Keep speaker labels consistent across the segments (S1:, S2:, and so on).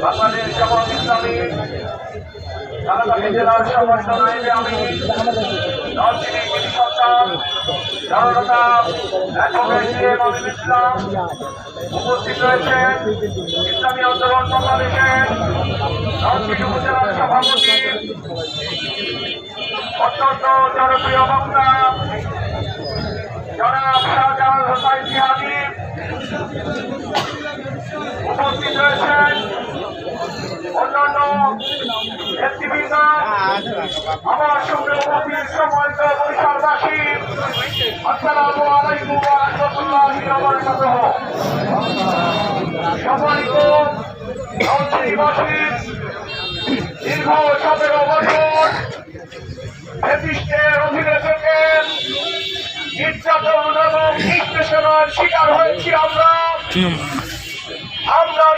S1: বাংলাদেশ জামাত ইসলামী ঝালকাঠি জেলার সমন্বয়ে আমি রাজনীতি কৃষি সন্তান জনতা ইসলাম উপস্থিত রয়েছেন ইসলামী আন্দোলন বাংলাদেশের রাজনীতি উপজেলার সভাপতি অত্যন্ত জনপ্রিয় বক্তা জনাব শাহজাহান হোসাইন জিহাদি উপস্থিত রয়েছেন অন্যান্য নেতৃবৃন্দ, আমার সঙ্গে উপস্থিত সম্মানিত বরিশালবাসী, আসসালামু আলাইকুম ওয়া রাহমাতুল্লাহি ওয়া বারাকাতুহু। সম্মানিত রাজশাহীবাসী, দীর্ঘ 17 বছর ব্রিটিশদের অধীনে থেকে নির্যাতন এবং নিষ্পেষণের শিকার হয়েছি আমরা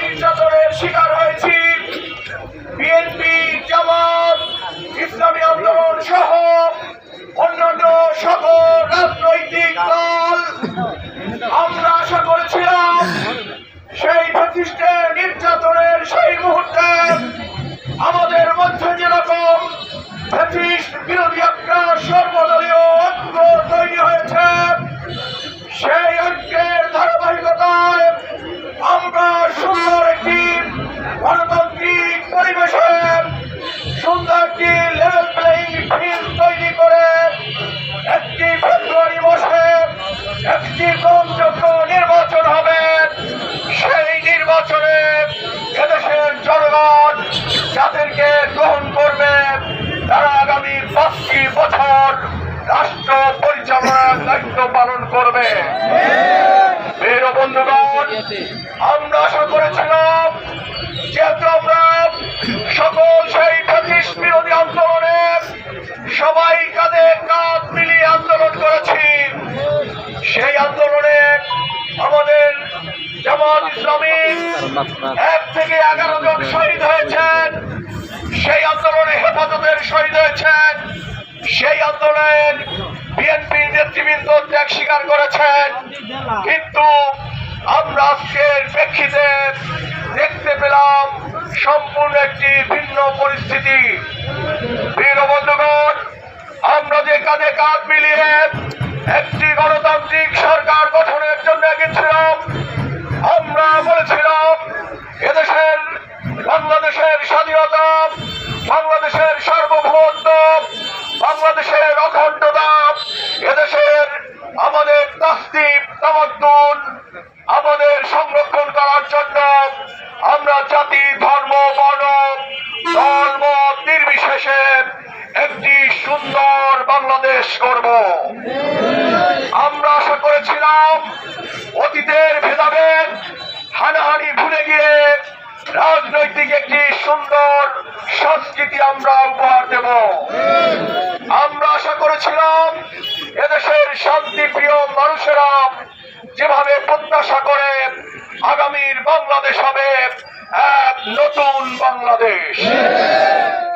S1: নির্যাতনের শিকার হয়েছি। বিএনপি, জামাত, ইসলামী আন্দোলন সহ অন্যান্য সকল রাজনৈতিক দল আমরা আশা করেছিলাম সেই ব্রিটিশদের নির্যাতনের সেই মুহূর্তে আমাদের মধ্যে যেরকম ব্রিটিশ বিরোধী একটা সর্বদলীয় ঐক্য তৈরি হয়েছে, সেই ঐক্যের ধারাবাহিকতায় আমরা সুন্দর একটি গণতান্ত্রিক পরিবেশে সুন্দর একটি লেভেল প্লেইং ফিল্ড তৈরি করে 1 ফেব্রুয়ারি মাসে একটি গ্রহণযোগ্য নির্বাচন হবে। সেই নির্বাচনে এদেশের জনগণ যাদেরকে গ্রহণ করবে তারা আগামী 5টি বছর রাষ্ট্র পরিচালনার দায়িত্ব পালন করবে। প্রিয় বন্ধুগণ, আমরা আশা করেছিলাম যেহেতু আমরা সকল সেই ব্রিটিশ বিরোধী আন্দোলনে সবাই কাঁধে কাঁধ মিলিয়ে আন্দোলন করেছি, সেই আন্দোলনে আমাদের জামাত ইসলামী 1 থেকে 11 জন শহীদ হয়েছেন, সেই আন্দোলনে হেফাজতের শহীদ হয়েছেন, সেই আন্দোলনের বিএনপি নেতৃবৃন্দ ত্যাগ স্বীকার করেছেন। কিন্তু আমরা আজকের প্রেক্ষিতে দেখতে পেলাম সম্পূর্ণ একটি ভিন্ন পরিস্থিতি। প্রিয় বন্ধুগণ, আমরা যে কাঁধে কাঁধ মিলিয়ে একটি গণতান্ত্রিক সরকার গঠনের জন্য গেছিলাম, আমরা বলেছিলাম এদেশের বাংলাদেশের স্বাধীনতা, বাংলাদেশের সার্বভৌমত্ব, বাংলাদেশের অখণ্ডতা, এদেশের আমাদের তাসদিব তামাদ্দুন আমাদের সংরক্ষণ করার জন্য আমরা জাতি, ধর্ম, বর্ণ, দল, মত নির্বিশেষে একটি সুন্দর বাংলাদেশ করব। আমরা আশা করেছিলাম অতীতের ভেদাভেদ হানাহানি ভুলে গিয়ে রাজনৈতিক একটি সুন্দর সংস্কৃতি আমরা উপহার দেব। আমরা আশা করেছিলাম এদেশের শান্তিপ্রিয় মানুষেরা যেভাবে প্রত্যাশা করে আগামীর বাংলাদেশ হবে এক নতুন বাংলাদেশ।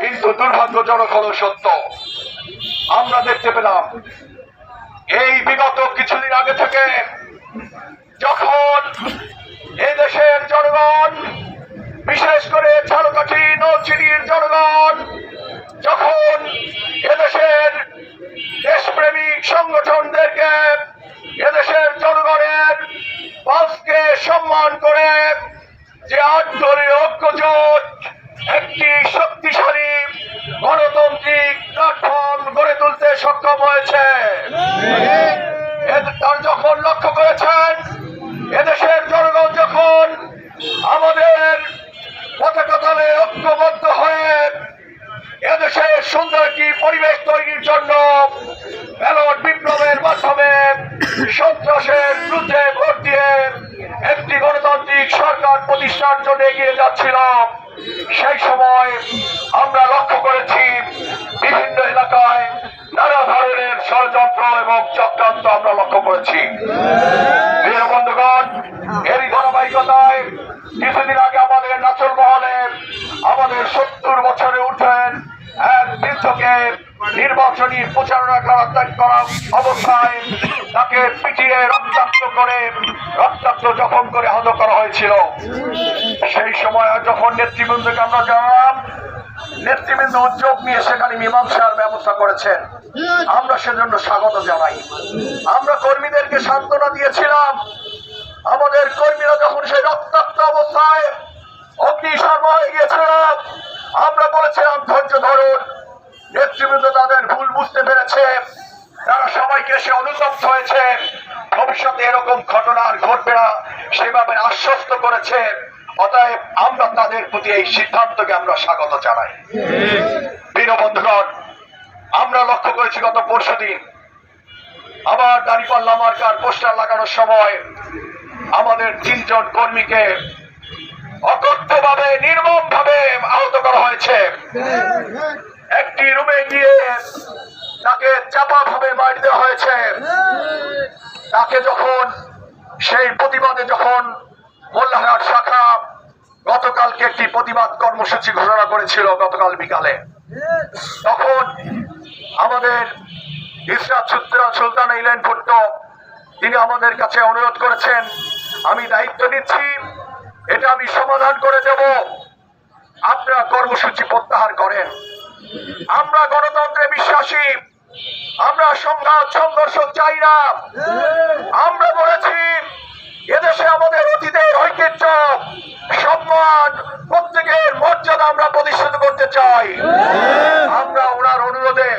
S1: কিন্তু দুর্ভাগ্যজনক হলো সত্য, আমরা দেখতে পেলাম এই বিগত কিছুদিন আগে থেকে যখন এই দেশের জনগণ, বিশেষ করে ঝালকাঠি নলছিটির জনগণ, যখন এদেশের দেশপ্রেমিক সংগঠনদেরকে এদেশের জনগণের পাঁচকে সম্মান করে যে 8 দলীয় ঐক্যজোট একটি শক্তিশালী গণতান্ত্রিক প্ল্যাটফর্ম গড়ে তুলতে সক্ষম হয়েছে, তার যখন লক্ষ্য করেছেন এদেশের জনগণ যখন আমাদের পতাকা তলে ঐক্যবদ্ধ হয়ে এদেশে সুন্দর একটি পরিবেশ তৈরির জন্য ব্যালট বিপ্লবের মাধ্যমে সন্ত্রাসের বিরুদ্ধে ভোট দিয়ে একটি গণতান্ত্রিক সরকার প্রতিষ্ঠার জন্য এগিয়ে যাচ্ছিলাম, সেই সময় আমরা লক্ষ্য করেছি বিভিন্ন এলাকায় নানা ধরনের ষড়যন্ত্র এবং চক্রান্ত আমরা লক্ষ্য করেছি। প্রিয় বন্ধুগণ, এরই ধারাবাহিকতায় কিছুদিন আগে আমাদের নাচল মহলে আমাদের 70 বছরে উঠেন এক বৃদ্ধকে নির্বাচন নির্বাচনী প্রচারণা করা অবস্থায় তাকে পিটিয়ে রক্তাক্ত জখম করে আহত করা হয়েছিল। সেই সময় যখন নেতৃবৃন্দকে আমরা জানালাম, নেতৃবৃন্দ উদ্যোগ নিয়ে সেখানে মীমাংসার ব্যবস্থা করেছেন, আমরা সেজন্য স্বাগত জানাই। আমরা কর্মীদেরকে সান্ত্বনা দিয়েছিলাম। আমাদের কর্মীরা যখন সেই রক্তাক্ত অবস্থায় অগ্নিশর্মা হয়ে গিয়েছিলাম, আমরা বলেছিলাম ধৈর্য ধরুন। নেতৃবৃন্দ তাদের ভুল বুঝতে পেরেছে, তারা সবাইকে এসে অনুতপ্ত হয়েছে, ভবিষ্যতে এরকম ঘটনা আর ঘটবে না সেভাবে আশ্বস্ত করেছে। অতএব আমরা তাদের প্রতি এই সিদ্ধান্তকে আমরা স্বাগত জানাই। প্রিয় বন্ধুগণ, আমরা লক্ষ্য করেছি গত পরশুদিন আবার দাঁড়িপাল্লা মার্কার পোস্টার লাগানোর সময় আমাদের 3 জন কর্মীকে অকথ্যভাবে নির্মমভাবে আহত করা হয়েছে। একটি রুমে গিয়ে তাকে চাপাভাবে মার দেওয়া হয়েছে। তাকে যখন সেই প্রতিবাদে যখন মোল্লারহাট শাখা গতকালকে একটি প্রতিবাদ কর্মসূচি ঘোষণা করেছিল গতকাল বিকালে, তখন আমাদের ইসরাত সুলতান ইলেন ভুট্টো তিনি আমাদের কাছে অনুরোধ করেছেন, আমি দায়িত্ব নিচ্ছি, এটা আমি সমাধান করে দেব, আপনারা কর্মসূচি প্রত্যাহার করেন। আমরা গণতন্ত্রে বিশ্বাসী, আমরা সংঘাত সংঘর্ষ চাই না। আমরা বলেছি এদেশে আমাদের অতীতের ঐতিহ্য সম্মান প্রত্যেকের মর্যাদা আমরা প্রতিষ্ঠিত করতে চাই। আমরা ওনার অনুরোধে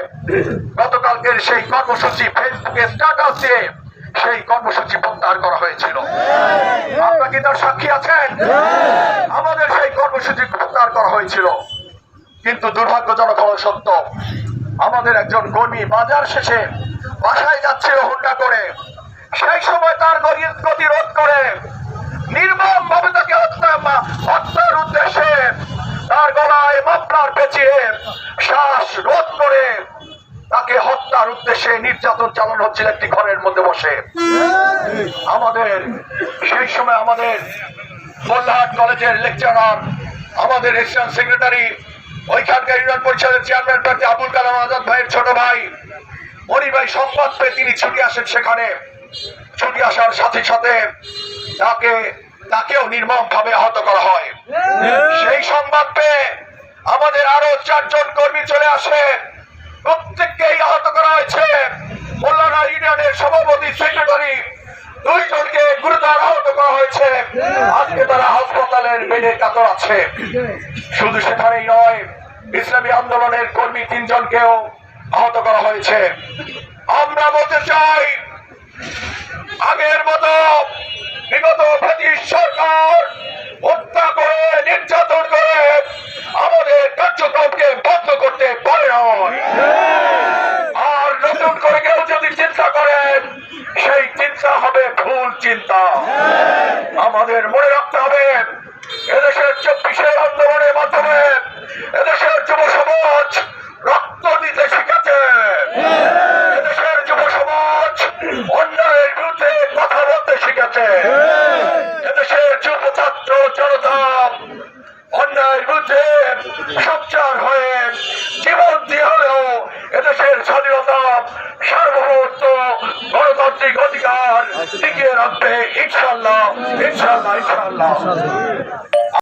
S1: গতকালকের সেই কর্মসূচি ফেসবুকে স্ট্যাটাস দিয়ে সেই কর্মসূচি প্রত্যাহার করা হয়েছিল। আপনারা কি তার সাক্ষী আছেন? আমাদের সেই কর্মসূচি প্রত্যাহার করা হয়েছিল, কিন্তু দুর্ভাগ্যজনক হওয়া সত্য আমাদের একজন কর্মী বাজার শেষে বাসায় যাচ্ছিল হুন্ডা করে, সেই সময় তার গতিরোধ করে নির্মমভাবে তাকে হত্যার উদ্দেশ্যে তার গলায় মাফলার পেঁচিয়ে শ্বাস রোধ করে তাকে হত্যার উদ্দেশ্যে নির্যাতন চালানো হচ্ছিল একটি ঘরের মধ্যে বসে। আমাদের সেই সময় আমাদের মোল্লারহাট কলেজের লেকচারার, আমাদের এশিয়ান সেক্রেটারি, ওইখানকার ইউনিয়ন পরিষদের চেয়ারম্যান প্রার্থী আবুল কালাম আজাদ ভাইয়ের ছোট ভাই মনি ভাই সংবাদ পেয়ে তিনি ছুটে আসেন। সেখানে ছুটে আসার সাথে সাথে তাকেও নির্মমভাবে আহত করা হয়। সেই সংবাদ পেয়ে আমাদের আরো 4 জন কর্মী চলে আসে, প্রত্যেককেই আহত করা হয়েছে। মোল্লারহাট ইউনিয়নের সভাপতি, সেক্রেটারি 2 জনকে গুরুতর আহত করা হয়েছে। আজকে তারা হাসপাতালের বেডে কাতর আছে। শুধু সেখানেই নয়, ইসলামী আন্দোলনের কর্মী 3 জনকেও আহত করা হয়েছে। আমরা বলতে চাই, আগের মতো বিগত ব্রিটিশ সরকার হত্যা করে নির্যাতন করে আমাদের কার্যক্রমকে বন্ধ করতে পারে নয়। আর নতুন করে কেউ যদি চিন্তা করেন, সেই চিন্তা হবে ভুল চিন্তা। আমাদের মনে রাখতে হবে, এদেশের 24 আন্দোলনের মাধ্যমে এদেশের যুব সমাজ রক্ত দিতে শিখেছে। এদেশের যুব সমাজ অন্যায়ের বিরুদ্ধে কথা বলতে শিখেছে। এদেশের যুব ছাত্র জনতা অন্যায়ের বিরুদ্ধে সোচ্চার হয়ে জীবন দিয়ে হলেও এদেশের স্বাধীনতা, সার্বভৌমত্ব, গণতান্ত্রিক অধিকার টিকিয়ে রাখবে ইনশাআল্লাহ, ইনশাআল্লাহ, ইনশাআল্লাহ।